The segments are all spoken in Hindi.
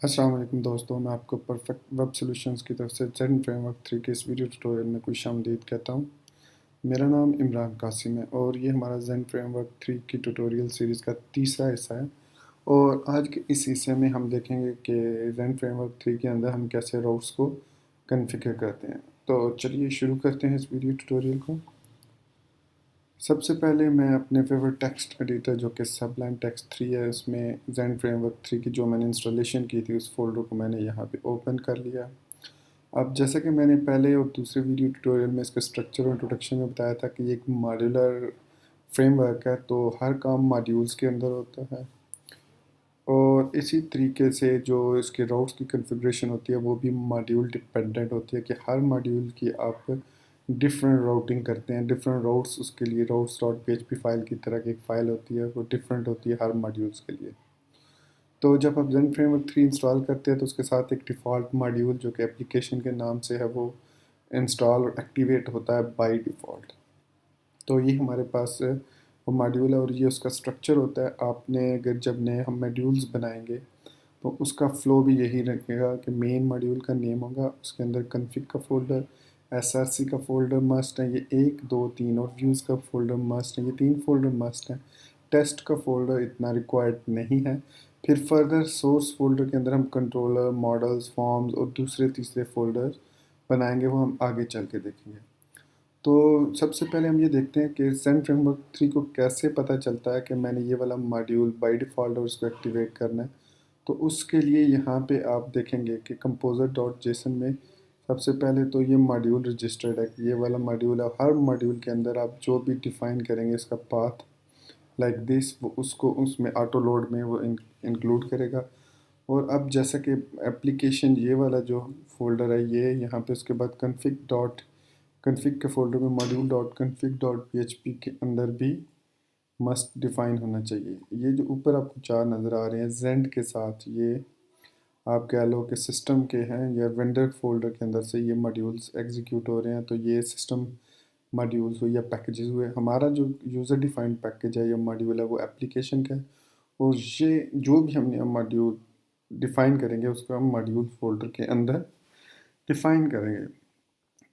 अस्सलाम वालेकुम दोस्तों, मैं आपको परफेक्ट वेब सॉल्यूशंस की तरफ से जेन फ्रेमवर्क 3 के इस वीडियो ट्यूटोरियल में खुशामदीद कहता हूँ। मेरा नाम इमरान कासिम है और ये हमारा जेन फ्रेमवर्क 3 की ट्यूटोरियल सीरीज़ का तीसरा हिस्सा है। और आज के इस हिस्से में हम देखेंगे कि जेन फ्रेमवर्क 3 के अंदर हम कैसे राउट्स को कॉन्फ़िगर करते हैं। तो चलिए शुरू करते हैं इस वीडियो ट्यूटोरियल को। सबसे पहले मैं अपने फेवरेट टेक्स्ट एडिटर जो कि सबलाइम टेक्स्ट 3 है, उसमें जेन फ्रेमवर्क 3 की जो मैंने इंस्टॉलेशन की थी उस फोल्डर को मैंने यहाँ पे ओपन कर लिया। अब जैसा कि मैंने पहले और दूसरे वीडियो ट्यूटोरियल में इसका स्ट्रक्चर और इंट्रोडक्शन में बताया था कि ये एक मॉड्यूलर फ्रेमवर्क है, तो हर काम मॉड्यूल्स के अंदर होता है। और इसी तरीके से जो इसके राउट्स की कॉन्फ़िगरेशन होती है वो भी मॉड्यूल डिपेंडेंट होती है कि हर मॉड्यूल की आप डिफरेंट राउटिंग करते हैं, डिफरेंट राउट्स उसके लिए राउट्स डॉट पीएचपी फाइल की तरह की एक फ़ाइल होती है, वो डिफरेंट होती है हर मॉड्यूल्स के लिए। तो जब आप जेन फ्रेमवर्क 3 इंस्टॉल करते हैं तो उसके साथ एक डिफ़ॉल्ट मॉड्यूल जो कि एप्लीकेशन के नाम से है वो इंस्टॉल और एक्टिवेट होता है बाय डिफ़ॉल्ट। तो ये हमारे पास वो मॉड्यूल है और ये उसका स्ट्रक्चर होता है। आपने अगर जब नए हम मॉड्यूल्स बनाएंगे तो उसका फ़्लो भी यही रखेगा कि मेन मॉड्यूल का नेम होगा, उसके अंदर कॉन्फ़िग का फ़ोल्डर, एसआरसी का फ़ोल्डर मस्ट है, ये 1 2 3 और व्यूज़ का फ़ोल्डर मस्ट है, ये 3 फ़ोल्डर मस्ट हैं। टेस्ट का फ़ोल्डर इतना रिक्वायर्ड नहीं है। फिर फर्दर सोर्स फ़ोल्डर के अंदर हम कंट्रोलर, मॉडल्स, फॉर्म्स और दूसरे तीसरे फ़ोल्डर्स बनाएंगे, वो हम आगे चल के देखेंगे। तो सबसे पहले हम ये देखते हैं कि जेन फ्रेमवर्क 3 को कैसे पता चलता है कि मैंने ये वाला मॉड्यूल बाय डिफ़ॉल्ट और उसको एक्टिवेट करना है। तो उसके लिए यहाँ पे आप देखेंगे कि कंपोजर डॉट जेसन में सबसे पहले तो ये मॉड्यूल रजिस्टर्ड है कि ये वाला मॉड्यूल है। हर मॉड्यूल के अंदर आप जो भी डिफ़ाइन करेंगे इसका पाथ लाइक दिस, वो उसको उसमें ऑटो लोड में वो इंक्लूड करेगा। और अब जैसा कि एप्लीकेशन ये वाला जो फोल्डर है ये यहाँ पे उसके बाद कन्फिग के फोल्डर में module dot config dot P के अंदर भी मस्ट डिफाइन होना चाहिए। ये जो ऊपर आपको चार नज़र आ रहे हैं जेंड के साथ, ये आप कह लो कि सिस्टम के हैं या वेंडर फोल्डर के अंदर से ये मॉड्यूल्स एग्जीक्यूट हो रहे हैं। तो ये सिस्टम मॉड्यूल्स हुए या पैकेजेस हुए। हमारा जो यूज़र डिफाइंड पैकेज है या मॉड्यूल है वो एप्लीकेशन का है। और ये जो भी हमने मॉड्यूल डिफ़ाइन करेंगे उसको हम मॉड्यूल फोल्डर के अंदर डिफ़ाइन करेंगे।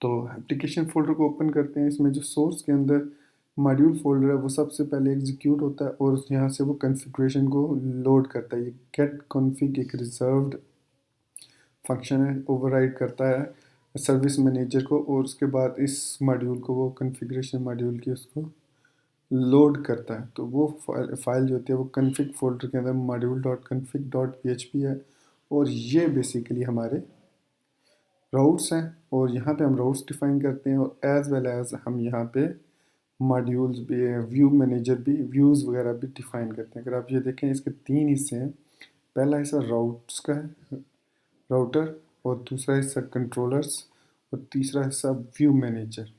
तो एप्लीकेशन फ़ोल्डर को ओपन करते हैं। इसमें जो सोर्स के अंदर मॉड्यूल फ़ोल्डर है वो सबसे पहले एग्जीक्यूट होता है और यहाँ से वो कॉन्फ़िगरेशन को लोड करता है। ये गेट कॉन्फ़िग एक रिजर्व्ड फंक्शन है, ओवरराइड करता है सर्विस मैनेजर को और उसके बाद इस मॉड्यूल को वो कॉन्फ़िगरेशन मॉड्यूल की उसको लोड करता है। तो वो फाइल जो होती है वो कॉन्फ़िग फ़ोल्डर के अंदर module dot config dot PHP है और ये बेसिकली हमारे राउट्स हैं। और यहाँ पे हम राउट्स डिफाइन करते हैं और एज़ वेल एज़ हम यहाँ पे मॉड्यूल्स भी, व्यू मैनेजर भी, व्यूज़ वगैरह भी डिफाइन करते हैं। अगर आप ये देखें इसके तीन हिस्से हैं। पहला हिस्सा राउट्स का है, राउटर, और दूसरा हिस्सा कंट्रोलर्स और तीसरा हिस्सा व्यू मैनेजर।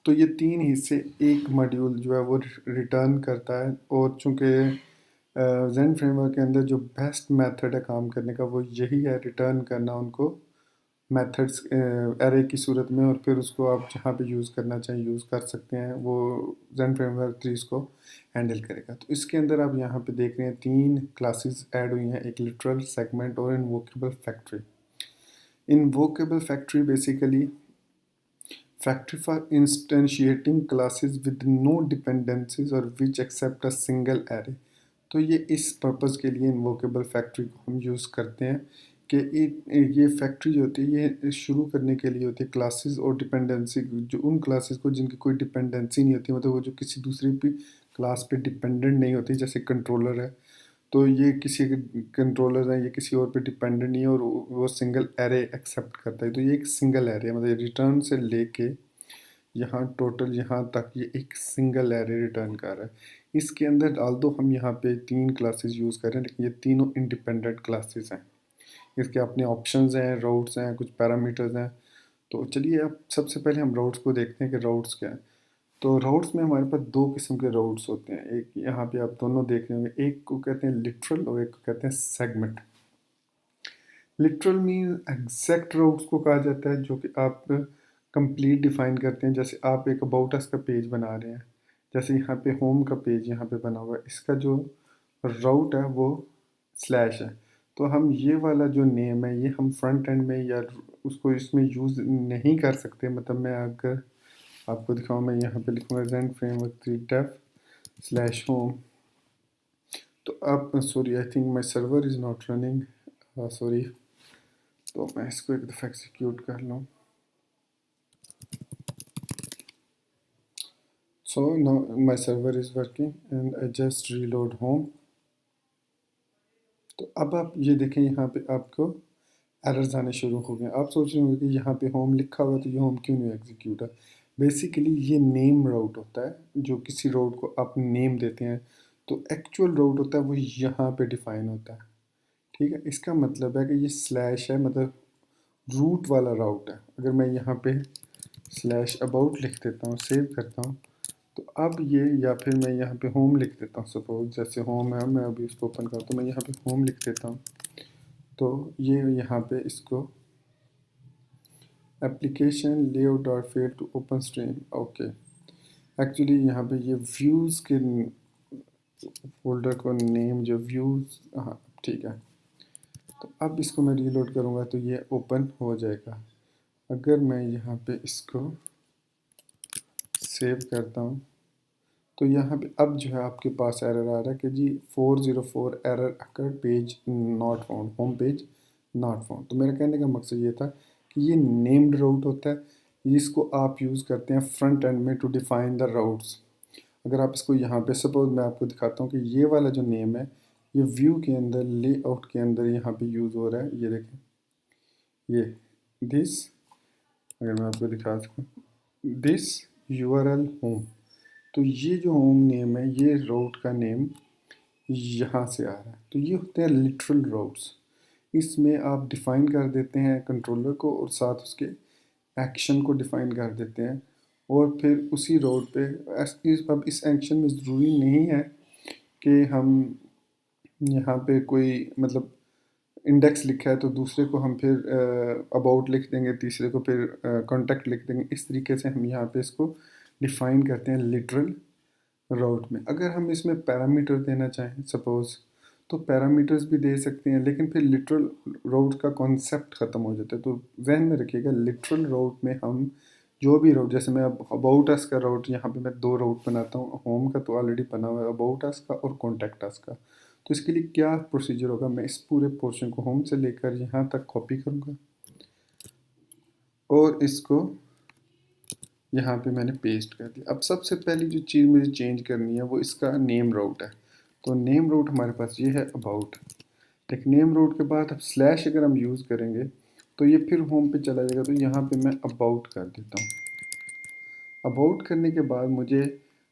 तो ये तीन हिस्से एक मॉड्यूल जो है वो रिटर्न करता है। और चूँकि जेन फ्रेमवर्क के अंदर जो बेस्ट मेथड है काम करने का वो यही है, रिटर्न करना उनको मेथड्स एरे की सूरत में, और फिर उसको आप जहाँ पे यूज़ करना चाहें यूज़ कर सकते हैं। वो जेन फ्रेमवर्क 3 इसको हैंडल करेगा। तो इसके अंदर आप यहाँ पे देख रहे हैं तीन क्लासेस ऐड हुई हैं, एक लिटरल, सेगमेंट और invokable factory. Invokable factory basically factory for instantiating classes with no dependencies or which accept a single array। तो ये इस पर्पज़ के लिए इन्वोकेबल फैक्ट्री को हम यूज़ करते हैं कि ये फैक्ट्री जो होती है ये शुरू करने के लिए होती है क्लासेस और डिपेंडेंसी, जो उन क्लासेस को जिनकी कोई डिपेंडेंसी नहीं होती, मतलब वो जो किसी दूसरी भी क्लास पे डिपेंडेंट नहीं होती। जैसे कंट्रोलर है तो ये किसी कंट्रोलर है, ये किसी और पे डिपेंडेंट नहीं है और वो सिंगल एरे एक्सेप्ट करता है। तो ये एक सिंगल एरे है, मतलब रिटर्न से लेके यहाँ टोटल यहाँ तक ये एक सिंगल एरे रिटर्न कर रहा है। इसके अंदर ऑल्दो हम यहाँ पे तीन क्लासेस यूज़ कर रहे हैं लेकिन ये तीनों इंडिपेंडेंट क्लासेस हैं। इसके अपने ऑप्शंस हैं, राउट्स हैं, कुछ पैरामीटर्स हैं। तो चलिए अब सबसे पहले हम राउट्स को देखते हैं कि राउट्स क्या है। तो राउट्स में हमारे पास दो किस्म के राउट्स होते हैं। एक यहाँ पे आप दोनों देख रहे होंगे, एक को कहते हैं लिटरल और एक को कहते हैं segment. Literal mean exact routes को कहा जाता है जो कि आप कंप्लीट डिफाइन करते हैं। जैसे आप एक अबाउट अस का पेज बना रहे हैं, जैसे यहाँ पे होम का पेज यहाँ पे बना हुआ है, इसका जो राउट है वो स्लैश है। तो हम ये वाला जो नेम है ये हम फ्रंट एंड में या उसको इसमें यूज़ नहीं कर सकते। मतलब मैं अगर आपको दिखाऊँ, मैं यहाँ पे लिखूँगा zen framework 3 def slash home. तो अब sorry, I think my server is not running, sorry. तो मैं इसको एक दफ़ा एग्जीक्यूट कर लूँ। So now my server is working and I just reload home. तो अब आप ये देखें, यहाँ पे आपको एरर्स आने शुरू हो गए। आप सोच रहे होंगे कि यहाँ पे होम लिखा हुआ है तो ये होम क्यों नहीं एग्जीक्यूट है। बेसिकली ये नेम राउट होता है, जो किसी रोड को आप नेम देते हैं तो एक्चुअल रोड होता है वो यहाँ पे डिफाइन होता है। ठीक है, इसका मतलब है कि ये स्लैश है, मतलब रूट वाला राउट है। अगर मैं यहाँ पे स्लैश अबाउट लिख देता हूँ, सेव करता हूँ, तो अब ये, या फिर मैं यहाँ पे होम लिख देता हूँ, सपोज जैसे होम है, मैं अभी इसको ओपन करता हूँ, मैं यहाँ पे होम लिख देता हूँ, तो ये यहाँ पे इसको एप्लीकेशन लेआउट और fail to open stream. Okay, actually यहाँ पे ये व्यूज़ के फोल्डर को नेम जो व्यूज़, हाँ ठीक है। तो अब इसको मैं रीलोड करूँगा तो ये ओपन हो जाएगा। अगर मैं यहाँ पे इसको सेव करता हूँ तो यहाँ पे अब जो है आपके पास एरर आ रहा है कि जी 404 error occur, page not found, home page not found. तो मेरा कहने का मकसद ये था कि ये नेम्ड राउट होता है, जिसको आप यूज़ करते हैं फ्रंट एंड में टू डिफाइन द राउट्स। अगर आप इसको यहाँ पे, सपोज मैं आपको दिखाता हूँ कि ये वाला जो नेम है ये व्यू के अंदर, लेआउट के अंदर यहाँ पे यूज़ हो रहा है। ये देखें, ये दिस, अगर मैं आपको दिखा सकूँ, दिस URL होम। तो ये जो होम नेम है ये राउट का नेम यहाँ से आ रहा है। तो ये होते हैं लिटरल राउट्स। इसमें आप डिफ़ाइन कर देते हैं कंट्रोलर को और साथ उसके एक्शन को डिफ़ाइन कर देते हैं, और फिर उसी रोड पे अब इस एक्शन में ज़रूरी नहीं है कि हम यहाँ पे कोई, मतलब इंडेक्स लिखा है तो दूसरे को हम फिर अबाउट लिख देंगे, तीसरे को फिर कॉन्टैक्ट लिख देंगे। इस तरीके से हम यहाँ पे इसको डिफ़ाइन करते हैं लिटरल राउट में। अगर हम इसमें पैरामीटर देना चाहें सपोज़, तो पैरामीटर्स भी दे सकते हैं, लेकिन फिर लिटरल राउट का कॉन्सेप्ट ख़त्म हो जाता है। तो जहन में रखिएगा, लिटरल राउट में हम जो भी राउट, जैसे मैं अब अबाउट अस का राउट, यहाँ पे मैं 2 राउट बनाता हूँ, होम का तो ऑलरेडी बना हुआ है, अबाउट अस का और कॉन्टैक्ट अस का। तो इसके लिए क्या प्रोसीजर होगा, मैं इस पूरे पोर्शन को होम से लेकर यहाँ तक कॉपी करूँगा और इसको यहाँ पे मैंने पेस्ट कर दिया। अब सबसे पहली जो चीज़ मुझे चेंज करनी है वो इसका नेम राउट है। तो नेम राउट हमारे पास ये है अबाउट। एक नेम राउट के बाद अब स्लैश अगर हम यूज़ करेंगे तो ये फिर होम पे चला जाएगा। तो यहाँ पे मैं अबाउट कर देता हूँ। अबाउट करने के बाद मुझे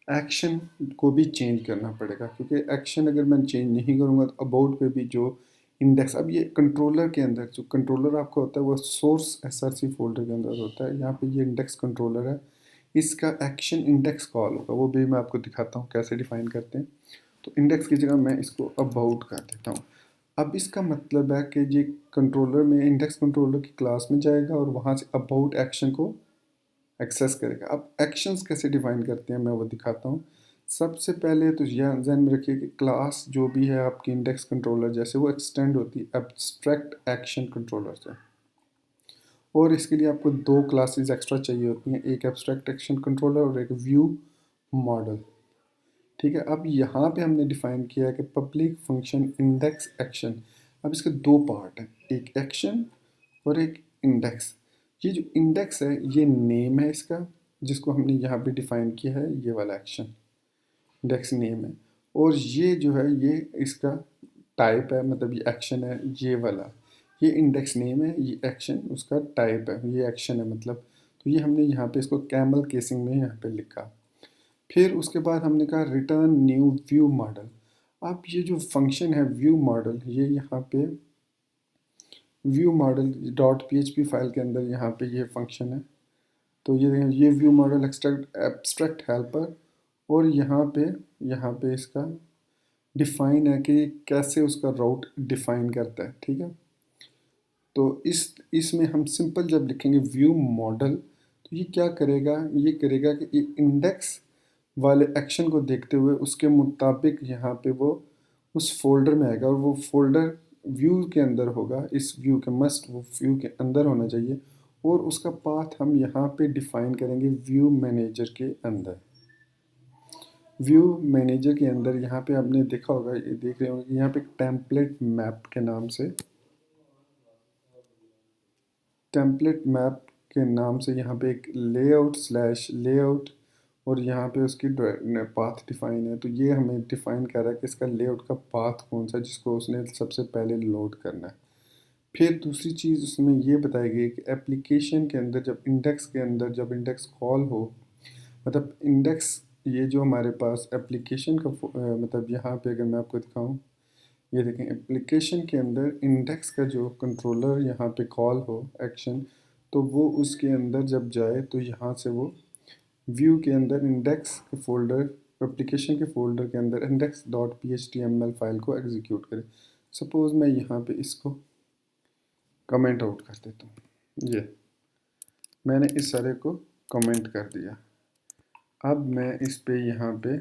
एक्शन को भी चेंज करना पड़ेगा, क्योंकि एक्शन अगर मैं चेंज नहीं करूँगा तो अबाउट पे भी जो इंडेक्स, अब ये कंट्रोलर के अंदर जो कंट्रोलर आपका होता है वो सोर्स SRC फोल्डर के अंदर होता है। यहाँ पे ये इंडेक्स कंट्रोलर है, इसका एक्शन इंडेक्स कॉल होगा, वो भी मैं आपको दिखाता हूँ कैसे डिफाइन करते हैं। तो इंडेक्स की जगह मैं इसको अबाउट कर देता हूँ। अब इसका मतलब है कि ये कंट्रोलर में, इंडेक्स कंट्रोलर की क्लास में जाएगा और वहाँ से अबाउट एक्शन को एक्सेस करेगा। अब एक्शंस कैसे डिफाइन करते हैं मैं वो दिखाता हूँ। सबसे पहले तो यह ध्यान में रखिए कि क्लास जो भी है आपकी इंडेक्स कंट्रोलर जैसे, वो एक्सटेंड होती है एब्स्ट्रैक्ट एक्शन कंट्रोलर से, और इसके लिए आपको 2 क्लासेस एक्स्ट्रा चाहिए होती हैं, एक एब्स्ट्रैक्ट एक्शन कंट्रोलर और एक व्यू मॉडल। ठीक है, अब यहाँ पे हमने डिफाइन किया है कि पब्लिक फंक्शन इंडेक्स एक्शन। अब इसके 2 पार्ट हैं, एक एक्शन और एक इंडेक्स। ये जो इंडेक्स है ये नेम है इसका, जिसको हमने यहाँ पे डिफाइन किया है, ये वाला एक्शन इंडेक्स नेम है। और ये जो है ये इसका टाइप है, मतलब ये एक्शन है ये वाला, ये इंडेक्स नेम है, ये एक्शन उसका टाइप है, ये एक्शन है मतलब। तो ये हमने यहाँ पे इसको कैमल केसिंग में यहाँ पे लिखा। फिर उसके बाद हमने कहा रिटर्न न्यू व्यू मॉडल। अब ये जो फंक्शन है व्यू मॉडल, ये यहाँ पे view model dot PHP file के अंदर यहाँ पे ये फंक्शन है। तो ये view model extract abstract helper, और यहाँ पे इसका डिफाइन है कि कैसे उसका राउट डिफाइन करता है। ठीक है, तो इसमें हम सिंपल जब लिखेंगे व्यू मॉडल, तो ये क्या करेगा, ये करेगा कि इंडेक्स वाले एक्शन को देखते हुए उसके मुताबिक यहाँ पे वो उस फोल्डर में आएगा, और वो फोल्डर व्यू के अंदर होगा, इस व्यू के मस्ट वो व्यू के अंदर होना चाहिए, और उसका पाथ हम यहाँ पे डिफ़ाइन करेंगे व्यू मैनेजर के अंदर। व्यू मैनेजर के अंदर यहाँ पे आपने देखा होगा, ये देख रहे होंगे कि यहाँ पे टेम्पलेट मैप के नाम से, टेम्पलेट मैप के नाम से यहाँ पे एक लेआउट स्लैश लेआउट, और यहाँ पे उसकी पाथ डिफाइन है। तो ये हमें डिफाइन कर रहा है कि इसका लेआउट का पाथ कौन सा है जिसको उसने सबसे पहले लोड करना है। फिर दूसरी चीज़ उसमें ये बताई गई कि एप्लीकेशन के अंदर जब इंडेक्स के अंदर जब इंडेक्स कॉल हो, मतलब इंडेक्स ये जो हमारे पास एप्लीकेशन का मतलब यहाँ पे अगर मैं आपको दिखाऊं, ये देखें एप्लीकेशन के अंदर इंडेक्स का जो कंट्रोलर यहाँ पे कॉल हो एक्शन, तो वो उसके अंदर जब जाए तो यहाँ से वो व्यू के अंदर इंडेक्स के फोल्डर, एप्लीकेशन के फोल्डर के अंदर इंडेक्स डॉट PHTML फाइल को एग्जीक्यूट करे। सपोज़ मैं यहाँ पे इसको कमेंट आउट कर देता हूँ, ये मैंने इस सारे को कमेंट कर दिया। अब मैं इस पे यहाँ पे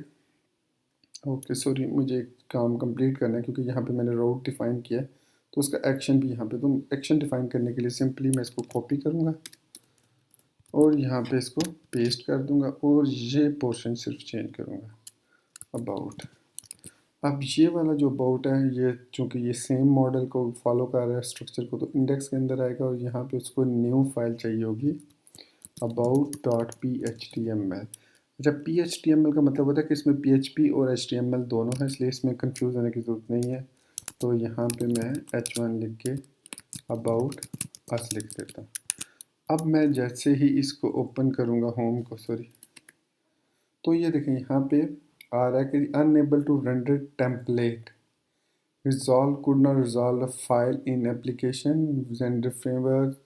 ओके सॉरी, मुझे एक काम कंप्लीट करना है क्योंकि यहाँ पे मैंने रोड डिफ़ाइन किया है, तो उसका एक्शन भी यहाँ पे, तो एक्शन डिफ़ाइन करने के लिए सिंपली मैं इसको कॉपी करूँगा और यहाँ पे इसको पेस्ट कर दूँगा और ये पोर्शन सिर्फ चेंज करूँगा, अबाउट। अब ये वाला जो अबाउट है, ये चूँकि ये सेम मॉडल को फॉलो कर रहा है स्ट्रक्चर को, तो इंडेक्स के अंदर आएगा और यहाँ पे उसको न्यू फाइल चाहिए होगी about.html। अच्छा, PHTML का मतलब होता है कि इसमें PHP और HTML दोनों है, इसलिए इसमें कंफ्यूज होने की ज़रूरत नहीं है। तो यहाँ पे मैं h1 लिख के about us लिख देता हूँ। अब मैं जैसे ही इसको ओपन करूँगा होम को, सॉरी, तो ये देखें यहाँ पे आ रहा है कि unable to render template, resolve could not resolve the file in application render framework.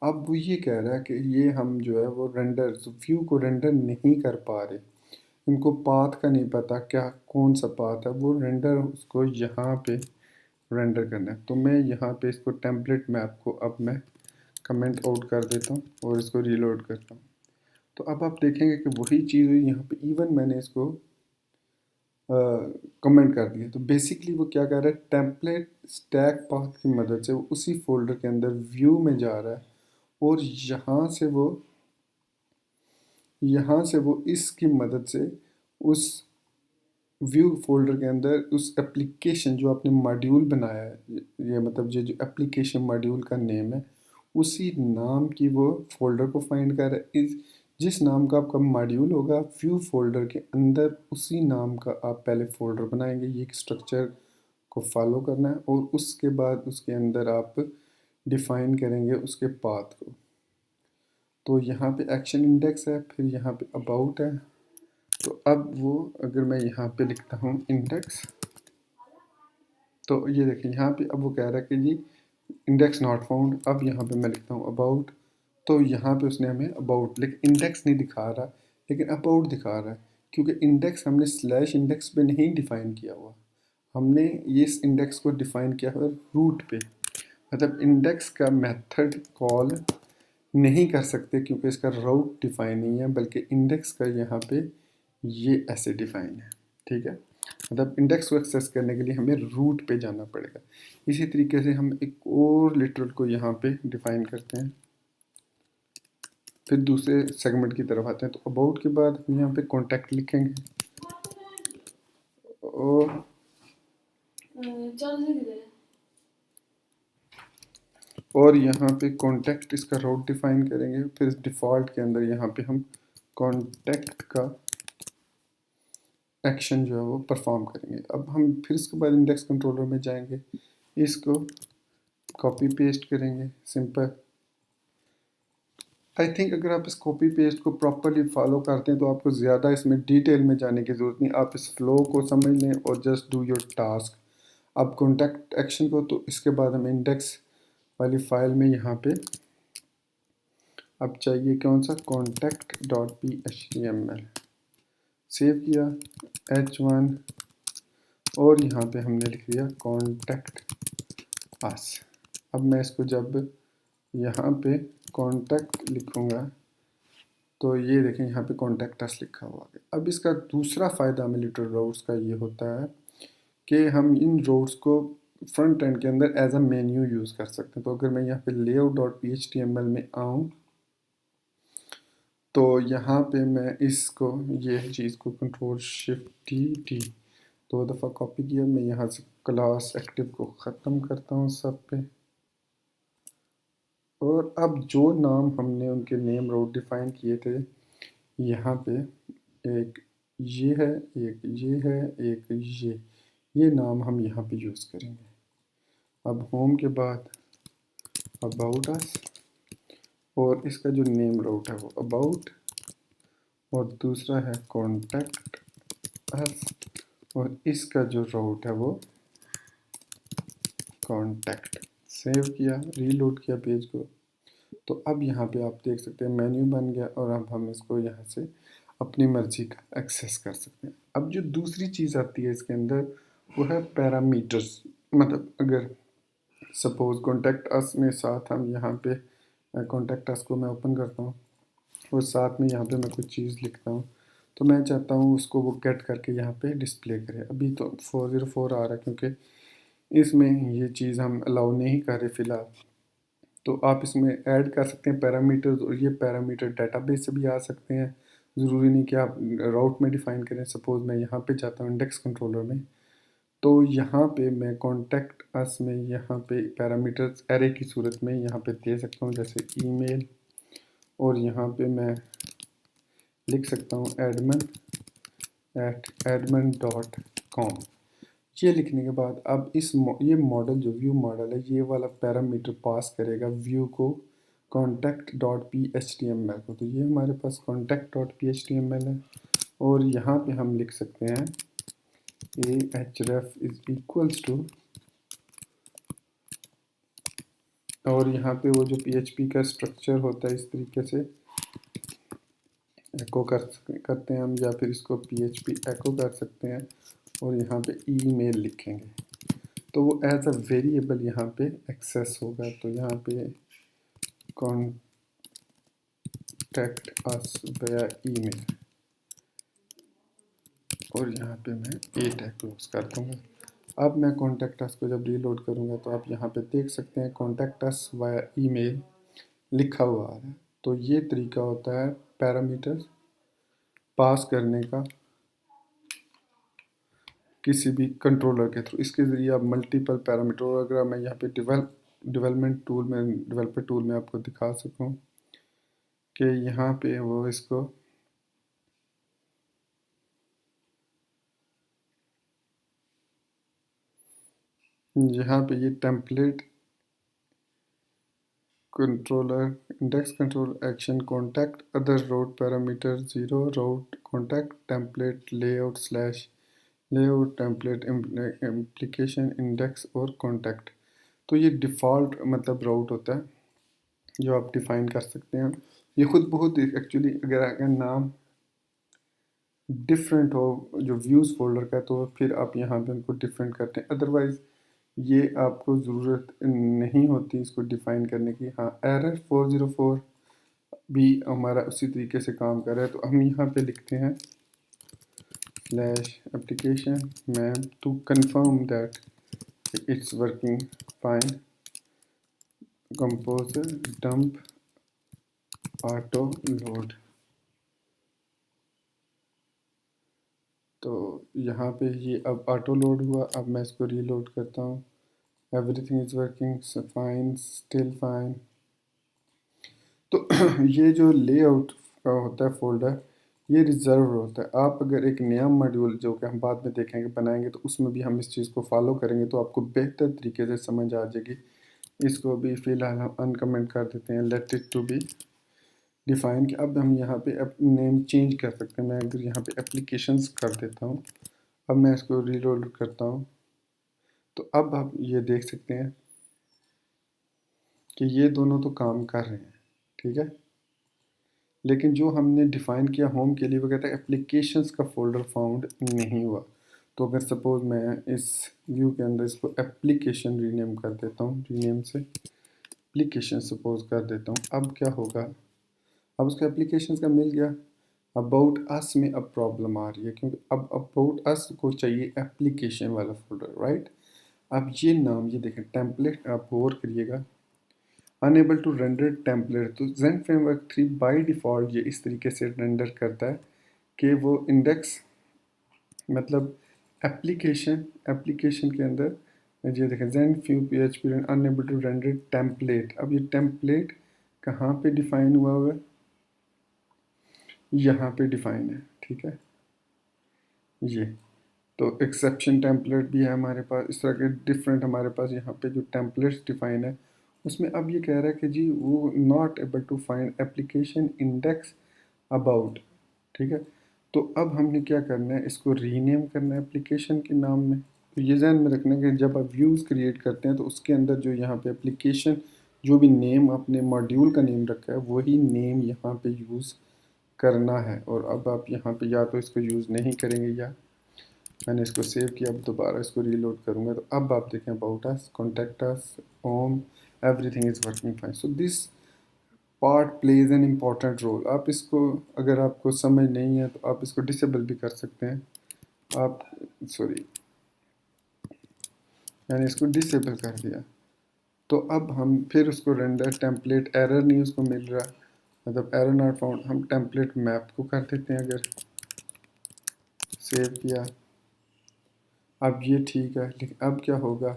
अब वो ये कह रहा है कि ये हम जो है वो रेंडर व्यू को रेंडर नहीं कर पा रहे, इनको पाथ का नहीं पता क्या कौन सा पाथ है, वो रेंडर उसको यहाँ पे रेंडर करना है। तो मैं यहाँ पे इसको टेम्पलेट मैप को अब मैं कमेंट आउट कर देता हूँ और इसको रीलोड करता हूँ। तो अब आप देखेंगे कि वही चीज़ हुई यहाँ पे, इवन मैंने इसको कमेंट कर दिया। तो बेसिकली वो क्या कर रहा है, टेम्पलेट स्टैक पाथ की मदद से वो उसी फोल्डर के अंदर व्यू में जा रहा है और यहाँ से वो इसकी मदद से उस व्यू फोल्डर के अंदर उस एप्लीकेशन जो आपने मॉड्यूल बनाया है, ये मतलब ये जो एप्लीकेशन मॉड्यूल का नेम है, उसी नाम की वो फोल्डर को फाइंड कर रहा है। जिस नाम का आपका मॉड्यूल होगा व्यू फोल्डर के अंदर, उसी नाम का आप पहले फोल्डर बनाएंगे, ये स्ट्रक्चर को फॉलो करना है, और उसके बाद उसके अंदर आप डिफ़ाइन करेंगे उसके पाथ को। तो यहाँ पे एक्शन इंडेक्स है, फिर यहाँ पे अबाउट है। तो अब वो अगर मैं यहाँ पे लिखता हूँ इंडेक्स, तो ये देखिए यहाँ पे अब वो कह रहा है कि जी इंडेक्स नॉट फाउंड। अब यहाँ पे मैं लिखता हूँ अबाउट, तो यहाँ पे उसने हमें अबाउट, लेकिन इंडेक्स नहीं दिखा रहा, लेकिन अबाउट दिखा रहा है, क्योंकि इंडेक्स हमने स्लैश इंडेक्स पे नहीं डिफ़ाइन किया हुआ, हमने ये इस इंडेक्स को डिफ़ाइन किया हुआ रूट पे। मतलब इंडेक्स का मेथड कॉल नहीं कर सकते क्योंकि इसका राउट डिफ़ाइन नहीं है, बल्कि इंडेक्स का यहाँ पे ये ऐसे डिफ़ाइन है, ठीक है। मतलब इंडेक्स को एक्सेस करने के लिए हमें रूट पे जाना पड़ेगा। इसी तरीके से हम एक और लिटरल को यहाँ पे डिफ़ाइन करते हैं, फिर दूसरे सेगमेंट की तरफ आते हैं। तो अबाउट के बाद हम यहाँ पे कॉन्टैक्ट लिखेंगे और यहाँ पे कॉन्टैक्ट इसका राउट डिफ़ाइन करेंगे। फिर डिफ़ॉल्ट के अंदर यहाँ पे हम कॉन्टैक्ट का एक्शन जो है वो परफॉर्म करेंगे। अब हम फिर इसके बाद इंडेक्स कंट्रोलर में जाएंगे, इसको कॉपी पेस्ट करेंगे, सिंपल। आई थिंक अगर आप इस कॉपी पेस्ट को प्रॉपरली फॉलो करते हैं तो आपको ज़्यादा इसमें डिटेल में जाने की ज़रूरत नहीं, आप इस फ्लो को समझ लें और जस्ट डू योर टास्क। अब कॉन्टैक्ट एक्शन को, तो इसके बाद हम इंडेक्स वाली फाइल में यहाँ पे अब चाहिए कौन सा, contact.phTML, सेव किया h1 और यहाँ पे हमने लिख दिया contact us। अब मैं इसको जब यहाँ पे contact लिखूँगा तो ये देखें यहाँ पे contact us लिखा हुआ है। अब इसका दूसरा फ़ायदा हमें लिटरल रोड्स का ये होता है कि हम इन रोड्स को फ्रंट एंड के अंदर एज अ मेन्यू यूज़ कर सकते हैं। तो अगर मैं यहाँ पे layout.html में आऊँ तो यहाँ पे मैं इसको ये चीज़ को Ctrl+Shift+D दो दफ़ा कॉपी किया। मैं यहाँ से क्लास एक्टिव को ख़त्म करता हूँ सब पे, और अब जो नाम हमने उनके नेम रोड डिफ़ाइन किए थे, यहाँ पे एक ये है, एक ये है, एक ये नाम हम यहाँ पे यूज़ करेंगे। अब होम के बाद अबाउट अस, और इसका जो नेम रोड है वो अबाउट, और दूसरा है कॉन्टैक्ट अस, और इसका जो रोड है वो कॉन्टैक्ट। सेव किया, रीलोड किया पेज को, तो अब यहाँ पे आप देख सकते हैं मेन्यू बन गया, और अब हम इसको यहाँ से अपनी मर्ज़ी का एक्सेस कर सकते हैं। अब जो दूसरी चीज़ आती है इसके अंदर वो है पैरामीटर्स। मतलब अगर सपोज़ कॉन्टैक्ट अस में साथ हम यहाँ पे कॉन्टैक्ट अस को मैं ओपन करता हूँ और साथ में यहाँ पे मैं कुछ चीज़ लिखता हूँ, तो मैं चाहता हूँ उसको वो गेट करके यहाँ पे डिस्प्ले करे। अभी तो 404 आ रहा है क्योंकि इसमें ये चीज़ हम अलाउ नहीं कर रहे फ़िलहाल। तो आप इसमें ऐड कर सकते हैं पैरामीटर्स, और ये पैरामीटर डेटाबेस से भी आ सकते हैं। ज़रूरी नहीं कि आप राउट में डिफ़ाइन करें। सपोज़ मैं यहाँ पे जाता हूँ इंडेक्स कंट्रोलर में, तो यहाँ पे मैं कॉन्टैक्ट अस में यहाँ पे पैरामीटर्स एरे की सूरत में यहाँ पे दे सकता हूँ, जैसे ईमेल, और यहाँ पे मैं लिख सकता हूँ admin@admin.com। ये लिखने के बाद अब ये मॉडल जो व्यू मॉडल है, ये वाला पैरामीटर पास करेगा व्यू को contact.html को। तो ये हमारे पास contact.html है, और यहाँ पे हम लिख सकते हैं ahref इज इक्वल्स टू, और यहाँ पे वो जो PHP का स्ट्रक्चर होता है इस तरीके से एको करते हैं हम, या फिर इसको PHP एको कर सकते हैं, और यहाँ पे ईमेल लिखेंगे तो वो एज अ वेरिएबल यहाँ पे एक्सेस होगा। तो यहाँ पे कॉन्टैक्ट अस वाया ईमेल, और यहाँ पे मैं ए टैग क्लोज कर दूँगा। अब मैं कॉन्टैक्ट अस को जब रीलोड करूँगा तो आप यहाँ पे देख सकते हैं कॉन्टैक्ट अस वाया ईमेल लिखा हुआ आ रहा है। तो ये तरीका होता है पैरामीटर पास करने का किसी भी कंट्रोलर के थ्रू। इसके ज़रिए आप मल्टीपल पैरामीटर, और अगर मैं यहाँ पे डेवलपर टूल में आपको दिखा सकूँ कि यहाँ पे वो इसको यहाँ पे ये template controller index control action contact other route parameter 0 route contact template layout slash layout template application index और कॉन्टैक्ट। तो ये डिफ़ॉल्ट मतलब राउट होता है जो आप डिफ़ाइन कर सकते हैं। ये खुद बहुत एक्चुअली अगर नाम डिफरेंट हो जो व्यूज़ फोल्डर का, तो फिर आप यहाँ पे उनको डिफरेंट करते हैं। अदरवाइज़ ये आपको ज़रूरत नहीं होती इसको डिफ़ाइन करने की। हाँ, एरर 404 भी हमारा उसी तरीके से काम कर रहा है। तो हम यहाँ पे लिखते हैं /application मैम to confirm that it's working fine composer dump autoload. तो यहाँ पे ये अब ऑटो लोड हुआ। अब मैं इसको रीलोड करता हूँ। Everything is working fine, still fine. तो ये जो लेआउट का होता है फोल्डर, ये रिज़र्व होता है। आप अगर एक नया मॉड्यूल जो कि हम बाद में देखेंगे बनाएंगे, तो उसमें भी हम इस चीज़ को फॉलो करेंगे तो आपको बेहतर तरीके से समझ आ जाएगी। इसको भी फ़िलहाल हम अनकमेंट कर देते हैं, let it to be define. कि अब हम यहाँ पे नेम चेंज कर सकते हैं। मैं अगर यहाँ पे एप्लीकेशंस कर देता हूँ, अब मैं इसको रीलोड करता हूँ, तो अब आप ये देख सकते हैं कि ये दोनों तो काम कर रहे हैं, ठीक है। लेकिन जो हमने डिफ़ाइन किया होम के लिए, वो कहता है एप्लीकेशंस का फ़ोल्डर फाउंड नहीं हुआ। तो अगर सपोज़ मैं इस व्यू के अंदर इसको एप्लीकेशन रीनेम कर देता हूँ, रीनेम से एप्लीकेशन सपोज़ कर देता हूँ, अब क्या होगा, अब उसको एप्लीकेशंस का मिल गया। अबाउट अस में अब प्रॉब्लम आ रही है, क्योंकि अब अबाउट अस को चाहिए एप्लीकेशन वाला फ़ोल्डर, राइट। अब ये नाम, ये देखें टेम्पलेट, आप गौर करिएगा, अनएबल टू रेंडर टेम्पलेट। तो जेन फ्रेमवर्क 3 बाय डिफ़ॉल्ट ये इस तरीके से रेंडर करता है कि वो इंडेक्स मतलब एप्लीकेशन के अंदर ये देखें Zend view PHP unable to render template. अब ये टेम्पलेट कहाँ पे डिफाइन हुआ है? यहाँ पे डिफाइन है, ठीक है। ये तो एक्सेप्शन टेम्पलेट भी है हमारे पास, इस तरह के डिफरेंट हमारे पास यहाँ पे जो टेम्पलेट्स डिफाइन है उसमें। अब ये कह रहा है कि जी वो not able to find application index about, ठीक है। तो अब हमने क्या करना है, इसको रीनेम करना है एप्लीकेशन के नाम में। तो ये ध्यान में रखना कि जब आप व्यूज़ क्रिएट करते हैं तो उसके अंदर जो यहाँ पे एप्लीकेशन जो भी नेम आपने मॉड्यूल का नेम रखा है वही नेम यहाँ पे यूज़ करना है। और अब आप यहाँ पे या तो इसको यूज़ नहीं करेंगे, या मैंने इसको सेव किया, अब दोबारा इसको रीलोड करूँगा तो अब आप देखें about us, contact us, home, everything is working fine. So this part plays an important role. आप इसको अगर आपको समझ नहीं है तो आप इसको डिसेबल भी कर सकते हैं। आप सॉरी, मैंने इसको डिसेबल कर दिया। तो अब हम फिर उसको रेंडर टेम्पलेट एरर नहीं उसको मिल रहा, मतलब एरर नॉट फाउंड, हम टेम्पलेट मैप को कर देते हैं। अगर सेव किया, अब ये ठीक है, लेकिन अब क्या होगा,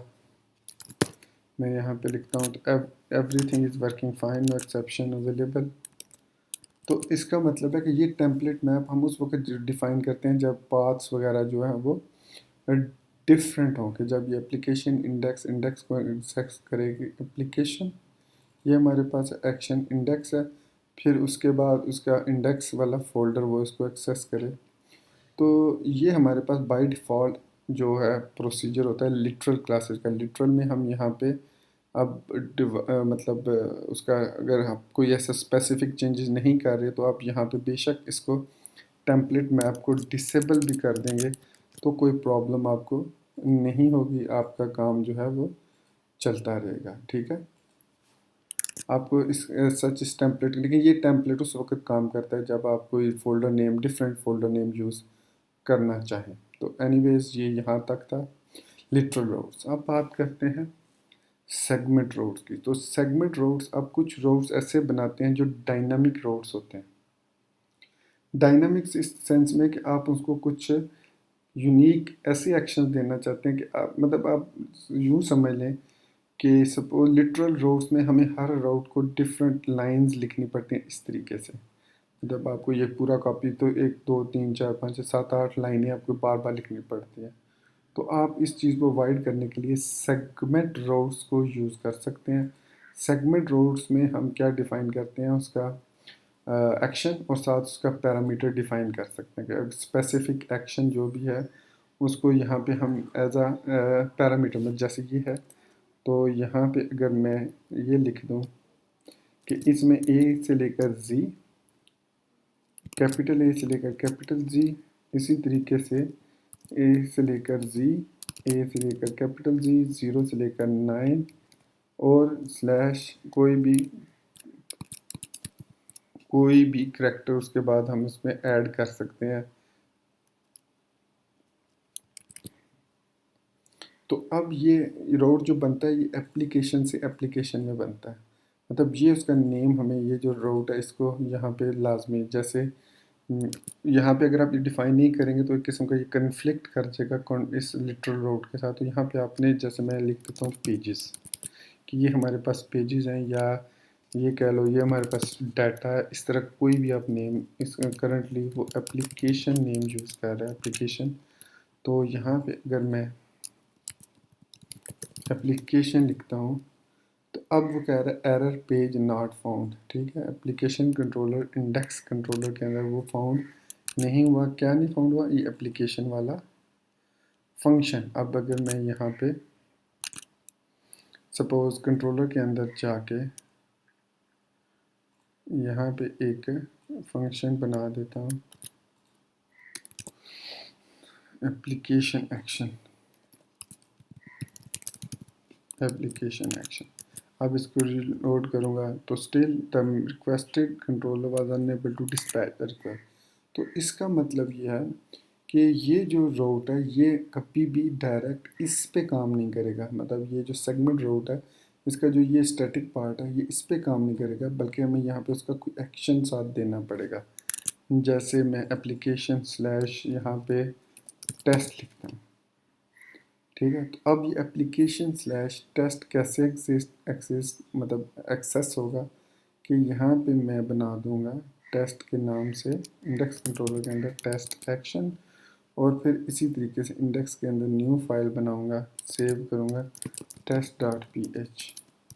मैं यहाँ पे लिखता हूँ तो everything is working fine, no exception available. तो इसका मतलब है कि ये टेम्पलेट मैप हम उस वक्त डिफ़ाइन करते हैं जब पाथ्स वगैरह जो है वो डिफरेंट हों, कि जब ये एप्लीकेशन इंडेक्स को एक्सेस करेगी एप्लीकेशन, ये हमारे पास एक्शन इंडेक्स है, फिर उसके बाद उसका इंडेक्स वाला फ़ोल्डर वो इसको एक्सेस करे। तो ये हमारे पास बाय डिफ़ॉल्ट जो है प्रोसीजर होता है लिटरल क्लासेस का। लिटरल में हम यहाँ पे अब मतलब उसका अगर आप कोई ऐसा स्पेसिफिक चेंजेस नहीं कर रहे तो आप यहाँ पे बेशक इसको टेम्पलेट मैप को डिसेबल भी कर देंगे तो कोई प्रॉब्लम आपको नहीं होगी, आपका काम जो है वो चलता रहेगा, ठीक है। आपको इस सच इस टेम्पलेट, लेकिन ये टेम्पलेट उस वक्त काम करता है जब आप कोई folder name different folder name use करना चाहें। तो एनीवेज ये यहाँ तक था लिटरल रोड्स। अब बात करते हैं सेगमेंट रोड्स की। तो सेगमेंट रोड्स, अब कुछ रोड्स ऐसे बनाते हैं जो डायनामिक रोड्स होते हैं। डायनामिक्स इस सेंस में कि आप उसको कुछ यूनिक ऐसे एक्शन देना चाहते हैं कि आप मतलब आप यूँ समझ लें कि सपोज लिटरल रोड्स में हमें हर रोड को डिफरेंट लाइंस लिखनी पड़ती हैं इस तरीके से। जब आपको ये पूरा कॉपी तो 1 2 3 4 5 7 8 लाइनें आपको बार बार लिखनी पड़ती हैं। तो आप इस चीज़ को अवॉइड करने के लिए सेगमेंट रोड्स को यूज़ कर सकते हैं। सेगमेंट रोड्स में हम क्या डिफ़ाइन करते हैं, उसका एक्शन और साथ उसका पैरामीटर डिफ़ाइन कर सकते हैं कि स्पेसिफिक एक्शन जो भी है उसको यहाँ पे हम एज आ पैरामीटर में, जैसे ये है तो यहाँ पे अगर मैं ये लिख दूँ कि इसमें ए से लेकर जी, कैपिटल ए से लेकर कैपिटल जी, इसी तरीके से ए से लेकर जी, ए से लेकर कैपिटल जी, 0 से लेकर 9 और स्लैश कोई भी करैक्टर उसके बाद हम इसमें ऐड कर सकते हैं। तो अब ये रोड जो बनता है ये एप्लीकेशन से एप्लीकेशन में बनता है, मतलब ये उसका नेम, हमें ये जो रोड है इसको यहाँ पे लाजमी, जैसे यहाँ पे अगर आप ये डिफ़ाइन नहीं करेंगे तो एक किस्म का ये कन्फ्लिक्ट कर जाएगा इस लिटरल रोड के साथ। तो यहाँ पे आपने, जैसे मैं लिख देता हूँ पेजेस, कि ये हमारे पास पेजेस हैं, या ये कह लो ये हमारे पास डाटा है, इस तरह कोई भी आप नेम, इस करंटली वो एप्लीकेशन नेम यूज़ कर रहा है एप्लीकेशन। तो यहाँ पे अगर मैं एप्लीकेशन लिखता हूँ तो अब वो कह रहा है एरर पेज नॉट फाउंड, ठीक है। एप्लीकेशन कंट्रोलर इंडेक्स कंट्रोलर के अंदर वो फाउंड नहीं हुआ। क्या नहीं फाउंड हुआ? ये एप्लीकेशन वाला फंक्शन। अब अगर मैं यहाँ पे सपोज कंट्रोलर के अंदर जाके यहाँ पे एक फंक्शन बना देता हूँ, एप्लीकेशन एक्शन, अब इसको रीलोड करूँगा तो still the requested controller was unable to dispatch the request. तो इसका मतलब ये है कि ये जो राउट है ये कभी भी डायरेक्ट इस पे काम नहीं करेगा। मतलब ये जो सेगमेंट राउट है इसका जो ये स्टैटिक पार्ट है ये इस पे काम नहीं करेगा, बल्कि हमें यहाँ पे उसका कोई एक्शन साथ देना पड़ेगा। जैसे मैं एप्लीकेशन स्लैश यहाँ पे टेस्ट लिखता हूँ, ठीक है। तो अब ये एप्लीकेशन स्लैश टेस्ट कैसे एक्सेस होगा कि यहाँ पे मैं बना दूंगा टेस्ट के नाम से इंडेक्स कंट्रोलर के अंदर टेस्ट एक्शन, और फिर इसी तरीके से इंडेक्स के अंदर न्यू फाइल बनाऊंगा, सेव करूंगा test.php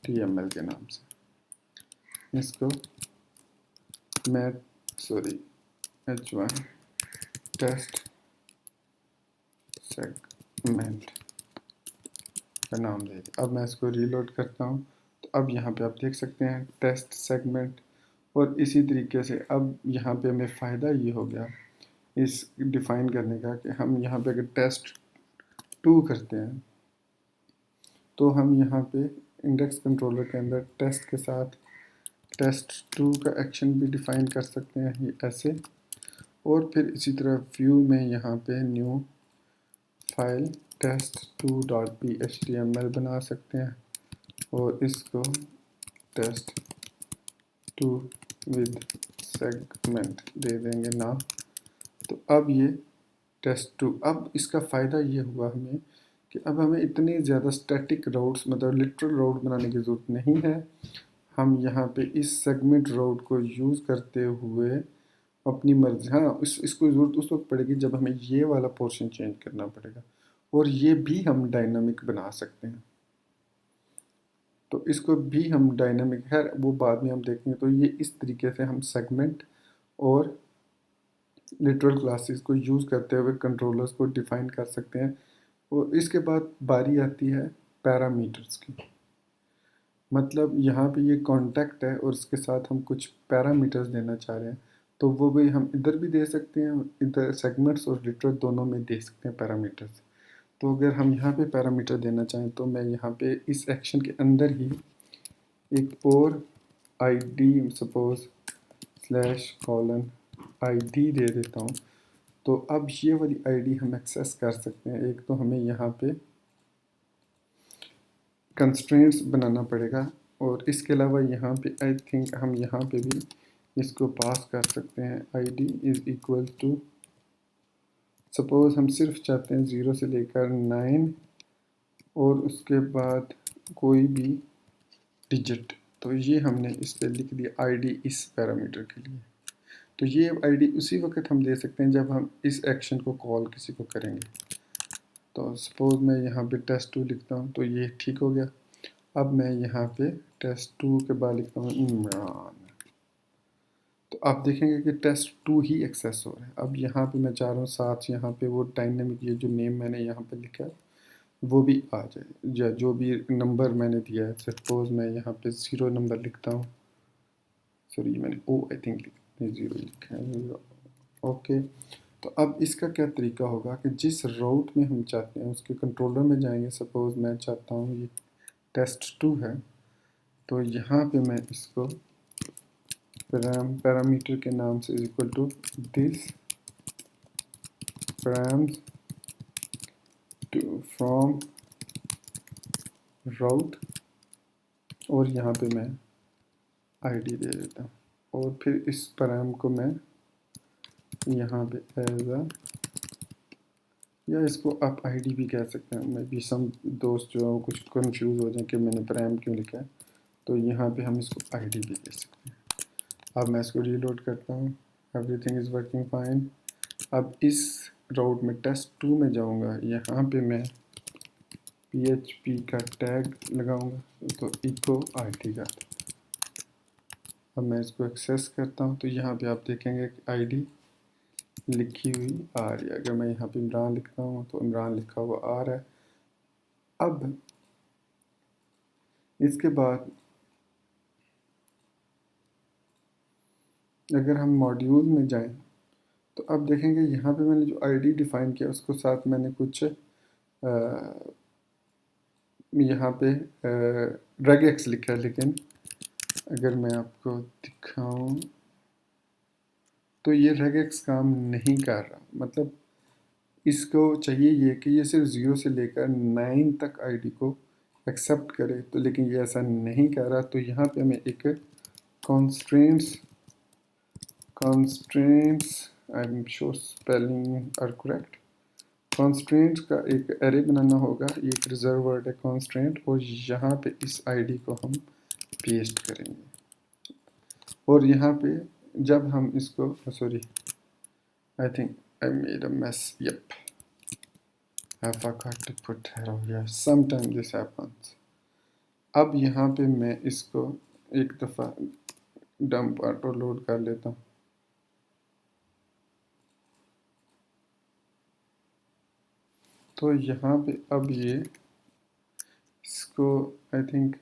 के नाम से। इसको मैं h1 टेस्ट सेगमेंट का नाम दे। अब मैं इसको रीलोड करता हूँ तो अब यहाँ पे आप देख सकते हैं टेस्ट सेगमेंट। और इसी तरीके से अब यहाँ पे हमें फ़ायदा ये हो गया इस डिफ़ाइन करने का कि हम यहाँ पे अगर टेस्ट 2 करते हैं तो हम यहाँ पे इंडेक्स कंट्रोलर के अंदर टेस्ट के साथ टेस्ट 2 का एक्शन भी डिफ़ाइन कर सकते हैं ये ऐसे। और फिर इसी तरह व्यू में यहाँ पे न्यू फाइल test2.html बना सकते हैं और इसको test2 विद सेगमेंट दे देंगे नाम। तो अब ये test2, अब इसका फ़ायदा ये हुआ हमें कि अब हमें इतनी ज़्यादा स्टैटिक राउट्स मतलब लिटरल राउट बनाने की ज़रूरत नहीं है। हम यहाँ पे इस सेगमेंट राउट को यूज़ करते हुए अपनी मर्जी, हाँ इसको ज़रूरत उस वक्त पड़ेगी जब हमें ये वाला पोर्शन चेंज करना पड़ेगा, और ये भी हम डायनामिक बना सकते हैं। तो इसको भी हम डायनामिक है वो बाद में हम देखेंगे। तो ये इस तरीके से हम सेगमेंट और लिटरल क्लासेस को यूज़ करते हुए कंट्रोलर्स को डिफ़ाइन कर सकते हैं। और इसके बाद बारी आती है पैरामीटर्स की। मतलब यहाँ पे ये कॉन्टैक्ट है और इसके साथ हम कुछ पैरामीटर्स देना चाह रहे हैं, तो वो भी हम इधर भी दे सकते हैं, इधर सेगमेंट्स और लिटरल दोनों में दे सकते हैं पैरामीटर्स। तो अगर हम यहाँ पे पैरामीटर देना चाहें तो मैं यहाँ पे इस एक्शन के अंदर ही एक और ID suppose slash colon ID दे देता हूँ। तो अब ये वाली आईडी हम एक्सेस कर सकते हैं। एक तो हमें यहाँ पे कंस्ट्रेंट्स बनाना पड़ेगा, और इसके अलावा यहाँ पे आई थिंक हम यहाँ पे भी इसको पास कर सकते हैं ID is equal to, suppose हम सिर्फ चाहते हैं 0 से लेकर 9 और उसके बाद कोई भी डिजिट। तो ये हमने इस पर लिख दिया आईडी इस पैरामीटर के लिए। तो ये आईडी उसी वक्त हम दे सकते हैं जब हम इस एक्शन को कॉल किसी को करेंगे। तो सपोज़ मैं यहाँ पे test2 लिखता हूँ तो ये ठीक हो गया। अब मैं यहाँ पे test2 के बाद लिखता हूँ इमरान, तो आप देखेंगे कि test2 ही एक्सेस हो रहा है। अब यहाँ पे मैं चाह रहा हूँ साथ यहाँ पे वो डायनेमिक ये जो नेम मैंने यहाँ पे लिखा है वो भी आ जाए, या जो भी नंबर मैंने दिया है। सपोज़ मैं यहाँ पे 0 नंबर लिखता हूँ, सॉरी मैंने आई थिंक 0 लिखा है, ओके। तो अब इसका क्या तरीका होगा कि जिस राउट में हम चाहते हैं उसके कंट्रोलर में जाएंगे। सपोज़ मैं चाहता हूँ ये test2 है, तो यहाँ पे मैं इसको पैरामीटर के नाम से is equal to this params to from route, और यहाँ पे मैं आईडी दे देता हूँ। और फिर इस पैराम को मैं यहाँ पे एज अ, या इसको आप आईडी भी कह सकते हैं। मैं भी सम दोस्त जो है कुछ कंफ्यूज हो जाए कि मैंने पैराम क्यों लिखा है, तो यहाँ पे हम इसको आईडी भी दे सकते हैं। अब मैं इसको रीलोड करता हूँ, एवरीथिंग इज़ वर्किंग फाइन। अब इस राउट में test2 में जाऊँगा, यहाँ पे मैं PHP का टैग लगाऊंगा तो इको आईडी का। अब मैं इसको एक्सेस करता हूँ तो यहाँ पे आप देखेंगे कि आईडी लिखी हुई आ रही है। अगर मैं यहाँ पे इमरान लिखता हूँ तो इमरान लिखा हुआ आ रहा है। अब इसके बाद अगर हम मॉड्यूल में जाएं तो अब देखेंगे यहाँ पे मैंने जो आईडी डिफ़ाइन किया उसको साथ मैंने कुछ यहाँ पे regex लिखा है, लेकिन अगर मैं आपको दिखाऊं तो ये regex काम नहीं कर रहा। मतलब इसको चाहिए ये कि ये सिर्फ 0 से लेकर 9 तक आईडी को एक्सेप्ट करे, तो लेकिन ये ऐसा नहीं कर रहा। तो यहाँ पे हमें एक constraints I'm sure spelling are correct, constraints का एक एरे बनाना होगा। ये एक रिजर्व वर्ड है constraint, और यहाँ पे इस आईडी को हम पेस्ट करेंगे। और यहाँ पे जब हम इसको sorry I think I made a mess. Yep, I forgot to put arrow here. Sometimes this happens. अब यहाँ पे मैं इसको एक दफ़ा डंप ऑटो लोड कर लेता हूँ। तो यहाँ पे अब ये इसको आई थिंक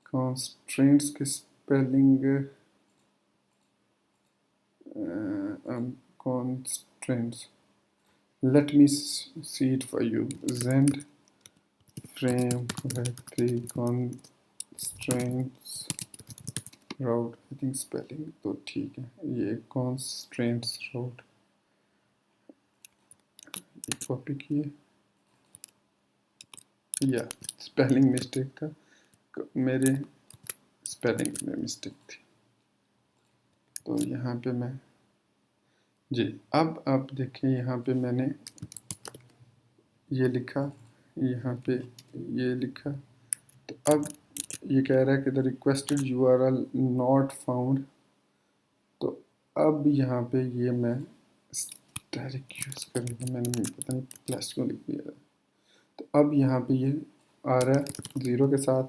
constraints की spelling constraints, let me see it for you. Zend frame three constraints route, I think spelling तो ठीक है। ये constraints route कॉपी किए, या स्पेलिंग मिस्टेक था, मेरे स्पेलिंग में मिस्टेक थी। तो यहाँ पे मैं जी, अब आप देखिए यहाँ पे मैंने ये लिखा, यहाँ पे ये लिखा। तो अब ये कह रहा है कि the requested URL not found. तो अब यहाँ पे ये मैं स्टैटिक यूज़ करूँगा, मैंने पता नहीं प्लस क्यों लिख दिया। तो अब यहाँ पे ये आ रहा है 0 के साथ।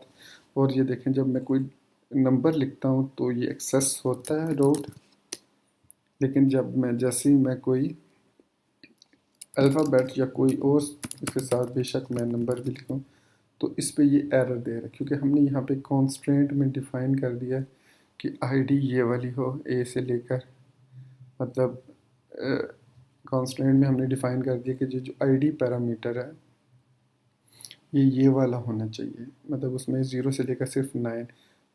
और ये देखें जब मैं कोई नंबर लिखता हूँ तो ये एक्सेस होता है रोट, लेकिन जब मैं जैसे ही मैं कोई अल्फ़ाबेट या कोई और इसके साथ बेशक मैं नंबर भी लिखूँ तो इस पे ये एरर दे रहा है, क्योंकि हमने यहाँ पे कॉन्स्ट्रेंट में डिफ़ाइन कर दिया कि आईडी ये वाली हो ए से लेकर, मतलब कॉन्स्ट्रेंट में हमने डिफ़ाइन कर दिया कि जो आईडी पैरामीटर है ये वाला होना चाहिए, मतलब उसमें 0 से लेकर सिर्फ 9।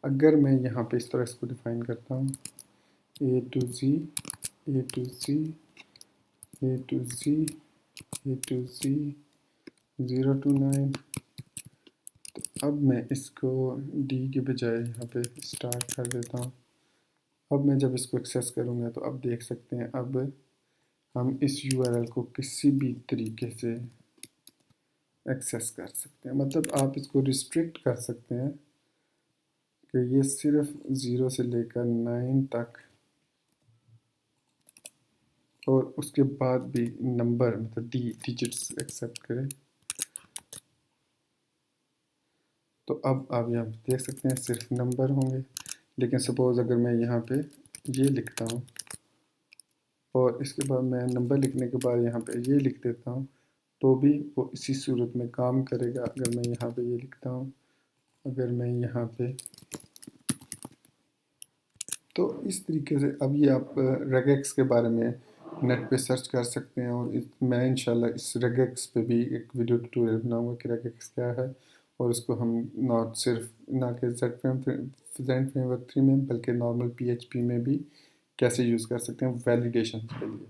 अगर मैं यहाँ पे इस तरह इसको डिफ़ाइन करता हूँ A to Z A to Z A to Z A to Z 0 to 9, तो अब मैं इसको D के बजाय यहाँ पे स्टार्ट कर देता हूँ। अब मैं जब इसको एक्सेस करूँगा तो अब देख सकते हैं अब हम इस URL को किसी भी तरीके से एक्सेस कर सकते हैं, मतलब आप इसको रिस्ट्रिक्ट कर सकते हैं कि ये सिर्फ 0 से लेकर 9 तक, और उसके बाद भी नंबर मतलब डिजिट्स एक्सेप्ट करें। तो अब आप यहाँ देख सकते हैं सिर्फ नंबर होंगे। लेकिन सपोज़ अगर मैं यहाँ पे ये लिखता हूँ और इसके बाद मैं नंबर लिखने के बाद यहाँ पे ये लिख देता हूँ, तो भी वो इसी सूरत में काम करेगा। अगर मैं यहाँ पे ये लिखता हूँ, अगर मैं यहाँ पे, तो इस तरीके से अब ये आप रेगेक्स के बारे में नेट पे सर्च कर सकते हैं। और मैं इंशाल्लाह इस रेगेक्स पे भी एक वीडियो ट्यूटोरियल बनाऊंगा कि रेगेक्स क्या है, और उसको हम नॉट सिर्फ ना कि ज़ेन फ्रेमवर्क 3 में बल्कि नॉर्मल PHP में भी कैसे यूज़ कर सकते हैं वैलिडेशन के लिए।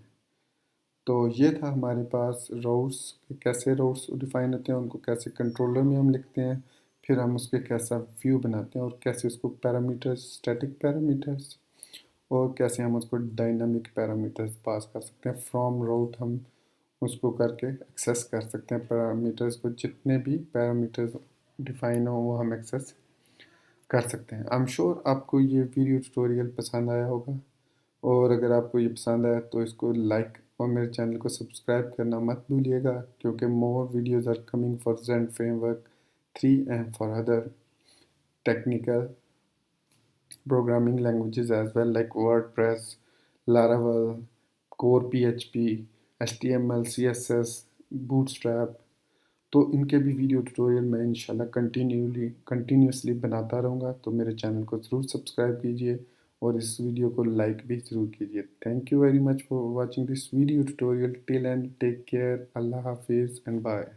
तो ये था हमारे पास रोड्स, कैसे रोड्स डिफ़ाइन होते हैं, उनको कैसे कंट्रोलर में हम लिखते हैं, फिर हम उसके कैसा व्यू बनाते हैं, और कैसे उसको पैरामीटर्स, स्टैटिक पैरामीटर्स, और कैसे हम उसको डायनामिक पैरामीटर्स पास कर सकते हैं। फ्रॉम रोड हम उसको करके एक्सेस कर सकते हैं पैरामीटर्स को, जितने भी पैरामीटर्स डिफ़ाइन हो वो हम एक्सेस कर सकते हैं। आई एम श्योर आपको ये वीडियो ट्यूटोरियल पसंद आया होगा, और अगर आपको ये पसंद आया तो इसको लाइक और मेरे चैनल को सब्सक्राइब करना मत भूलिएगा, क्योंकि more videos are coming for Zend framework 3 and for other technical programming languages as well, like WordPress, Laravel, Core PHP, HTML, CSS, Bootstrap। तो इनके भी वीडियो ट्यूटोरियल मैं इंशाल्लाह कंटिन्यूसली बनाता रहूँगा। तो मेरे चैनल को ज़रूर सब्सक्राइब कीजिए और इस वीडियो को लाइक भी ज़रूर कीजिए। Thank you very much for watching this video tutorial till end take care. अल्लाह हाफिज़ एंड बाय।